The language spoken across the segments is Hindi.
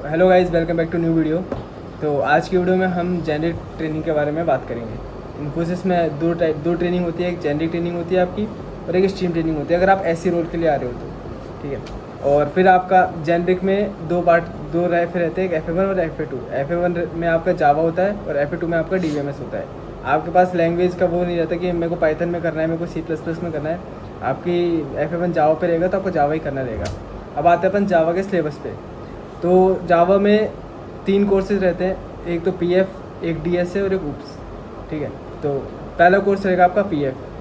Hello guys, welcome back to new video. तो आज की वीडियो में हम जेनरिक ट्रेनिंग के बारे में बात करेंगे। इन्फोसिस में दो ट्रेनिंग होती है, एक जेनरिक ट्रेनिंग होती है आपकी और एक स्ट्रीम ट्रेनिंग होती है अगर आप ऐसी रोल के लिए आ रहे हो तो। ठीक है। और फिर आपका जेनरिक में दो रहते हैं, एक FA1 और FA2। FA1 में आपका जावा होता है और FA2 में आपका DBMS होता है। आपके पास लैंग्वेज का वो नहीं रहता कि मेरे को पाइथन में करना है, मेरे को C++ में करना है। आपकी FA1 जावा पे रहेगा तो आपको जावा ही करना रहेगा। अब आते हैं अपन जावा के सिलेबस पे। तो जावा में 3 कोर्सेज रहते हैं, एक तो PF, एक DSA और एक UPS। ठीक है। तो पहला कोर्स रहेगा आपका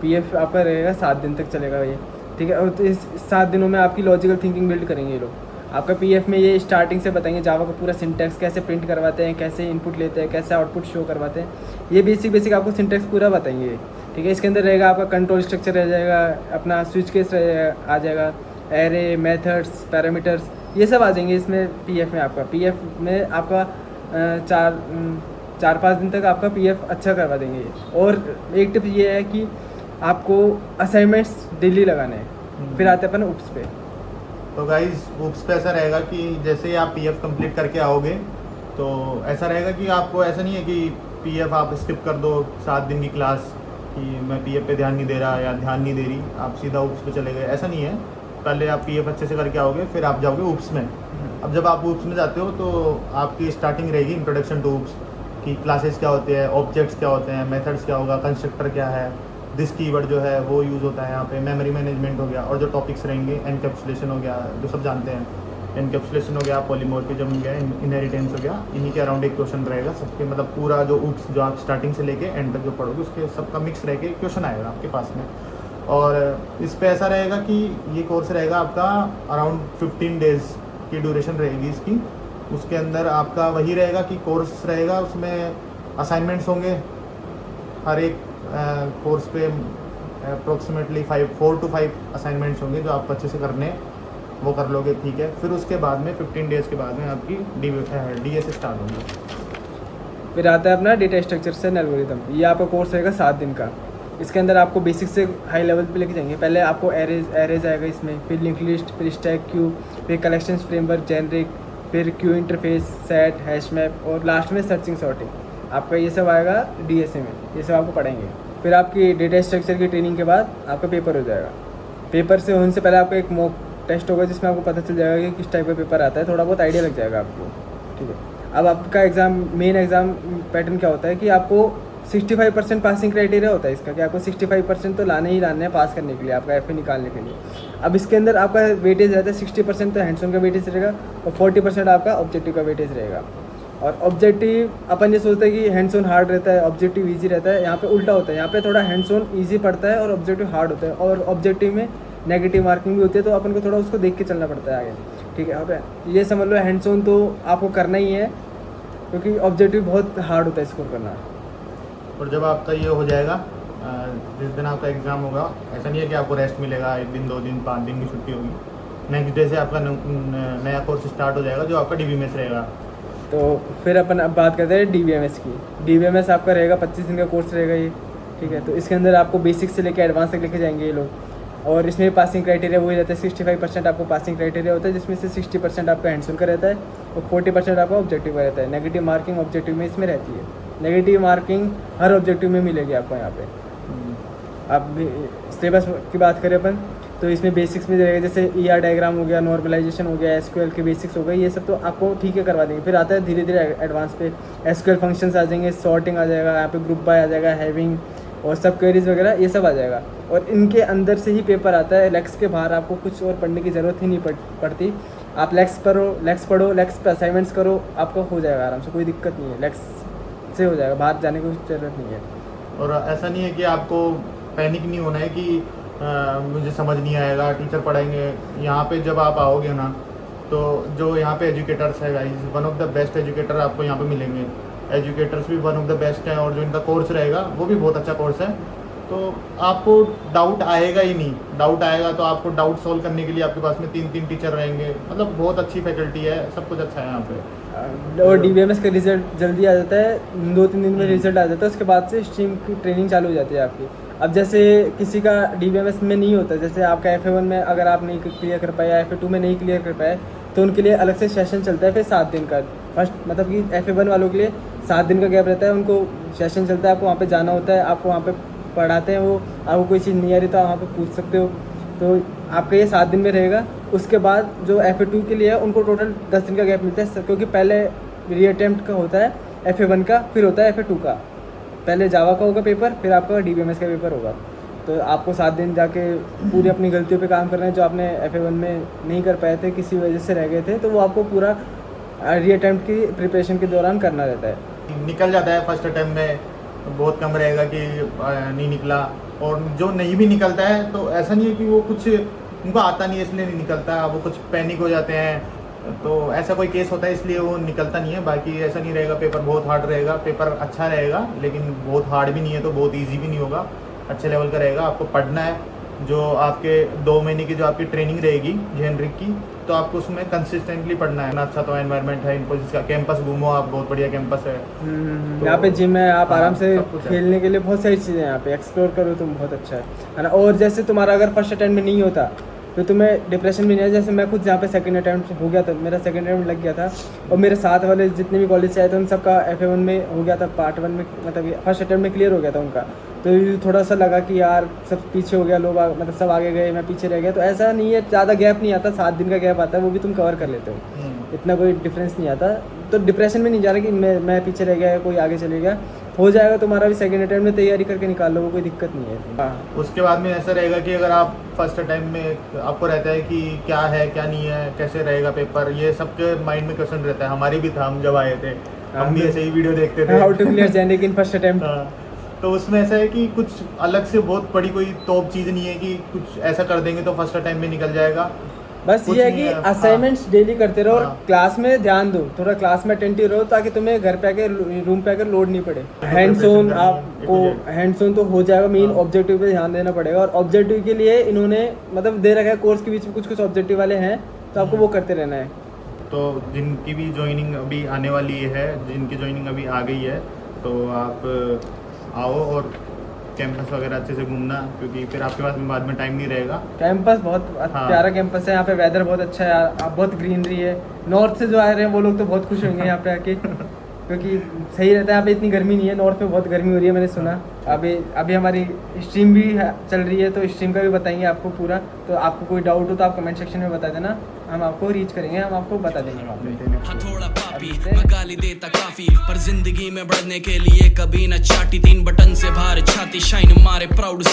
PF आपका रहेगा 7 दिन तक चलेगा ये। ठीक है। और तो इस 7 दिनों में आपकी लॉजिकल थिंकिंग बिल्ड करेंगे ये लोग। आपका PF में ये स्टार्टिंग से बताएंगे जावा का पूरा सिंटैक्स, कैसे प्रिंट करवाते हैं, कैसे इनपुट लेते हैं, कैसे आउटपुट शो करवाते हैं। ये बेसिक आपको सिंटैक्स पूरा बताएंगे। ठीक है। इसके अंदर रहेगा आपका कंट्रोल स्ट्रक्चर रह जाएगा, अपना स्विच केस आ जाएगा, एरे, मेथड्स, पैरामीटर्स, ये सब आ जाएंगे इसमें। PF में आपका 4-5 दिन तक आपका PF अच्छा करवा देंगे। और एक टिप ये है कि आपको असाइनमेंट्स डेली लगाने हैं। फिर आते हैं अपन UPS पे। तो गाइज UPS पे ऐसा रहेगा कि जैसे ही आप PF कंप्लीट करके आओगे तो ऐसा रहेगा कि आपको ऐसा नहीं है कि PF आप स्किप कर दो 7 दिन की क्लास कि मैं PF पे ध्यान नहीं दे रहा या ध्यान नहीं दे रही, आप सीधा UPS पे चले गए, ऐसा नहीं है। पहले आप PF अच्छे से करके आओगे, फिर आप जाओगे UPS में। अब जब आप UPS में जाते हो तो आपकी स्टार्टिंग रहेगी इंट्रोडक्शन टू UPS कि क्लासेस क्या होते हैं, ऑब्जेक्ट्स क्या होते हैं, मेथड्स क्या होगा, कंस्ट्रक्टर क्या है, दिस कीवर्ड जो है वो यूज़ होता है यहाँ पे, मेमोरी मैनेजमेंट हो गया, और जो टॉपिक्स रहेंगे एनकैप्सुलेशन हो गया, जो सब जानते हैं, एनकैप्सुलेशन हो गया, पॉलीमॉर्फिज्म हो गया, इनहेरिटेंस हो गया, इन्हीं के अराउंड एक क्वेश्चन रहेगा सबके, मतलब पूरा जो UPS जो आप स्टार्टिंग से लेके एंड तक जो पढ़ोगे उसके सबका मिक्स रह के क्वेश्चन आएगा आपके पास में। और इस पे ऐसा रहेगा कि ये कोर्स रहेगा आपका अराउंड 15 डेज़ की ड्यूरेशन रहेगी इसकी। उसके अंदर आपका वही रहेगा कि कोर्स रहेगा, उसमें असाइनमेंट्स होंगे हर एक कोर्स पे अप्रोक्सीमेटली 4 to 5 असाइनमेंट्स होंगे जो आपको अच्छे से करने, वो कर लोगे, ठीक है। फिर उसके बाद में 15 डेज़ के बाद में आपकी DSA स्टार्ट होगी। फिर आता है अपना डेटा स्ट्रक्चर एंड एल्गोरिथम। ये आपका कोर्स रहेगा 7 दिन का। इसके अंदर आपको बेसिक से हाई लेवल पे लेके जाएंगे। पहले आपको एरेज आएगा इसमें, फिर लिंक लिस्ट, फिर स्टैक क्यू, फिर कलेक्शंस फ्रेमवर्क, जेनरिक, फिर Q interface, set, hash map और लास्ट में सर्चिंग सॉर्टिंग। आपका ये सब आएगा DSA में, ये सब आपको पढ़ेंगे। फिर आपकी डेटा स्ट्रक्चर की ट्रेनिंग के बाद आपका पेपर हो जाएगा। पेपर से होने से पहले आपका एक मॉक टेस्ट होगा जिसमें आपको पता चल जाएगा कि किस टाइप का पेपर आता है, थोड़ा बहुत आइडिया लग जाएगा आपको। ठीक है। अब आपका मेन एग्ज़ाम पैटर्न क्या होता है कि आपको 65% पासिंग क्राइटेरिया होता है इसका, कि आपको 65% तो लाने ही लाने हैं पास करने के लिए, आपका FA निकालने के लिए। अब इसके अंदर आपका वेटेज रहता है 60% तो हैंड्स ऑन का वेटेज रहेगा और 40% आपका ऑब्जेक्टिव का वेटेज रहेगा। और ऑब्जेक्टिव अपन ये सोचते हैं कि हैंड्स ऑन हार्ड रहता है, ऑब्जेक्टिव ईजी रहता है। यहाँ पे उल्टा होता है, यहाँ पे थोड़ा हैंड्स ऑन ईजी पड़ता है और ऑब्जेक्टिव हार्ड होता है। और ऑब्जेक्टिव में नेगेटिव मार्किंग भी होती है, तो अपन को थोड़ा उसको देख के चलना पड़ता है आगे। ठीक है। अब ये समझ लो हैंड्स ऑन तो आपको करना ही है, क्योंकि ऑब्जेक्टिव बहुत हार्ड होता है स्कोर करना। और जब आपका ये हो जाएगा, जिस दिन आपका एग्ज़ाम होगा, ऐसा नहीं है कि आपको रेस्ट मिलेगा 1 दिन 2 दिन 5 दिन की छुट्टी होगी। नेक्स्ट डे से आपका नया कोर्स स्टार्ट हो जाएगा जो आपका DBMS रहेगा। तो फिर अपन अब बात करते हैं DBMS की। DBMS आपका रहेगा 25 दिन का कोर्स रहेगा ये। ठीक है। तो इसके अंदर आपको बेसिक से लेकर एडवांस तक लेके जाएंगे ये लोग। और इसमें पासिंग क्राइटेरिया वही रहता है, 65% आपको पासिंग क्राइटेरिया होता है, जिसमें से 60% आपका हैंड्स ऑन का रहता है और 40% आपका ऑब्जेक्टिव का रहता है। नेगेटिव मार्किंग ऑब्जेक्टिव में इसमें रहती है। नेगेटिव मार्किंग हर ऑब्जेक्टिव में मिलेगी आपको यहाँ पे। अब सिलेबस की बात करें अपन तो इसमें बेसिक्स में रहेगा, जैसे ER डायग्राम हो गया, नॉर्मलाइजेशन हो गया, SQL के बेसिक्स हो गए, ये सब तो आपको ठीक है करवा देंगे। फिर आता है धीरे धीरे एडवांस पे SQL फंक्शंस आ जाएंगे, सॉर्टिंग आ जाएगा, यहाँ पे ग्रुप बाय आ जाएगा, हैविंग और सब क्वेरीज वगैरह ये सब आ जाएगा। और इनके अंदर से ही पेपर आता है। लेक्स के बाहर आपको कुछ और पढ़ने की ज़रूरत ही नहीं पड़ती। आप लेक्स पढ़ो, लेक्स पे असाइनमेंट्स करो, आपका हो जाएगा आराम से, कोई दिक्कत नहीं है, लेक्स से हो जाएगा, बाहर जाने की ज़रूरत नहीं है। और ऐसा नहीं है कि आपको पैनिक नहीं होना है कि मुझे समझ नहीं आएगा, टीचर पढ़ाएंगे। यहाँ पे जब आप आओगे ना, तो जो यहाँ पे एजुकेटर्स है guys, one of the best educator आपको यहाँ पे मिलेंगे। एजुकेटर्स भी वन ऑफ द बेस्ट हैं, और जो इनका कोर्स रहेगा वो भी बहुत अच्छा कोर्स है। तो आपको डाउट आएगा ही नहीं। डाउट आएगा तो आपको डाउट सॉल्व करने के लिए आपके पास में 3 टीचर रहेंगे। मतलब बहुत अच्छी फैकल्टी है, सब कुछ अच्छा है यहाँ पे। और DBMS का रिजल्ट जल्दी आ जाता है, 2-3 दिन में रिजल्ट आ जाता है। उसके बाद से स्ट्रीम की ट्रेनिंग चालू हो जाती है आपकी। अब जैसे किसी का DBMS में नहीं होता, जैसे आपका FA1 में अगर आप नहीं क्लियर कर पाए या FA2 में नहीं क्लियर कर पाए, तो उनके लिए अलग से सेशन चलता है फिर 7 दिन का। फर्स्ट मतलब कि FA1 वालों के लिए 7 दिन का गैप रहता है, उनको सेशन चलता है, आपको वहाँ पे जाना होता है, आपको वहाँ पे पढ़ाते हैं वो, आपको कोई चीज़ नहीं आ रही तो आप वहाँ पे पूछ सकते हो। तो आपका ये 7 दिन में रहेगा। उसके बाद जो FA2 के लिए है उनको टोटल 10 दिन का गैप मिलता है, क्योंकि पहले री अटेम्प्ट का होता है FA1 का, फिर होता है FA2 का। पहले जावा का होगा पेपर, फिर आपका DBMS का पेपर होगा। तो आपको 7 दिन जाके पूरी अपनी गलतियों पे काम करना है, जो आपने FA1 में नहीं कर पाए थे, किसी वजह से रह गए थे, तो वो आपको पूरा री अटेम्प्ट की प्रिपरेशन के दौरान करना रहता है। निकल जाता है फर्स्ट अटेम्प्ट में, बहुत कम रहेगा कि नहीं निकला। और जो नहीं भी निकलता है तो ऐसा नहीं है कि वो कुछ उनको आता नहीं है इसलिए नहीं निकलता, वो कुछ पैनिक हो जाते हैं, तो ऐसा कोई केस होता है इसलिए वो निकलता नहीं है। बाकी ऐसा नहीं रहेगा, पेपर बहुत हार्ड रहेगा, पेपर अच्छा रहेगा लेकिन बहुत हार्ड भी नहीं है तो बहुत ईजी भी नहीं होगा, अच्छे लेवल का रहेगा। आपको पढ़ना है, जो आपके 2 महीने की जो आपकी ट्रेनिंग रहेगी जेनरिक की, तो आपको उसमें कंसिस्टेंटली पढ़ना है ना। अच्छा तो एनवायरनमेंट है इन्फोसिस का, कैंपस घूमो आप, बहुत बढ़िया कैंपस है। तो यहाँ पे जिम है, आप हाँ, आराम से सब कुछ है। खेलने के लिए बहुत सारी चीज़ें हैं यहाँ पे, एक्सप्लोर करो तुम, बहुत अच्छा है ना। और जैसे तुम्हारा अगर फर्स्ट अटेम्प्ट में नहीं होता तो तुम्हें डिप्रेशन भी नहीं है। जैसे मैं खुद जहाँ पे सेकंड अटेम्प्ट हो गया था, मेरा सेकंड अटेम्प्ट लग गया था, और मेरे साथ वाले जितने भी कॉलेज से आए थे उन सबका FA1 में हो गया था, पार्ट 1 में मतलब फर्स्ट अटेम्प्ट में क्लियर हो गया था उनका। तो ये थोड़ा सा लगा कि यार सब पीछे हो गया, लोग मतलब सब आगे गए, मैं पीछे रह गया। तो ऐसा नहीं है, ज़्यादा गैप नहीं आता, 7 दिन का गैप आता है, वो भी तुम कवर कर लेते हो, इतना कोई डिफरेंस नहीं आता। तो डिप्रेशन में नहीं जाना कि मैं पीछे रह गया, कोई आगे चले गया, हो जाएगा तुम्हारा भी। सेकंड अटेम्प्ट में तैयारी करके निकाल लो, वो कोई दिक्कत नहीं है। हाँ, उसके बाद में ऐसा रहेगा कि अगर आप फर्स्ट अटेम्प्ट में आपको रहता है कि क्या है क्या नहीं है, कैसे रहेगा पेपर, ये सबके माइंड में क्वेश्चन रहता है। हमारी भी था, हम जब आए थे हम भी ऐसे ही वीडियो देखते थे, how to clear generic in first attempt. तो उसमें ऐसा है कि कुछ अलग से बहुत बड़ी कोई तोप चीज़ नहीं है कि कुछ ऐसा कर देंगे तो फर्स्ट अटेम्प्ट में निकल जाएगा। बस कुछ ये है नहीं कि है। असाइनमेंट्स डेली करते रहो और हाँ। क्लास में ध्यान दो, थोड़ा क्लास में अटेंटिव रहो, ताकि तुम्हें घर पे आके रूम पे आकर लोड नहीं पड़े। हैंड्स ऑन करनी है, आपको, एक तो हैंड्स ऑन तो हो जाएगा, मेन हाँ। ऑब्जेक्टिव पे ध्यान देना पड़ेगा। और ऑब्जेक्टिव के लिए इन्होंने मतलब दे रखा है, कोर्स के बीच में कुछ कुछ ऑब्जेक्टिव वाले हैं, तो आपको वो करते रहना है। तो जिनकी भी ज्वाइनिंग अभी आने वाली है, जिनकी ज्वाइनिंग अभी आ गई है, तो आप आओ और कैंपस वगैरह अच्छे से घूमना, क्योंकि फिर आपके पास बाद में टाइम नहीं रहेगा। कैंपस बहुत हाँ। प्यारा कैंपस है, यहाँ पे वेदर बहुत अच्छा है, आप बहुत ग्रीनरी है। नॉर्थ से जो आ रहे हैं वो लोग तो बहुत खुश होंगे यहाँ पे आके, क्योंकि सही रहता है यहाँ पे, इतनी गर्मी नहीं है। नॉर्थ में बहुत गर्मी हो रही है मैंने सुना। अभी हमारी स्ट्रीम भी चल रही है, तो स्ट्रीम का भी बताएंगे आपको पूरा। तो आपको कोई डाउट हो तो आप कमेंट सेक्शन में बता देना, हम आपको रीच करेंगे, हम आपको बता देंगे वहाँ पे। हाँ थोड़ा पापी मैं गाली देता काफी, पर जिंदगी में बढ़ने के लिए कभी न चाटी, 3 बटन से बाहर छाती शाइन मारे प्राउड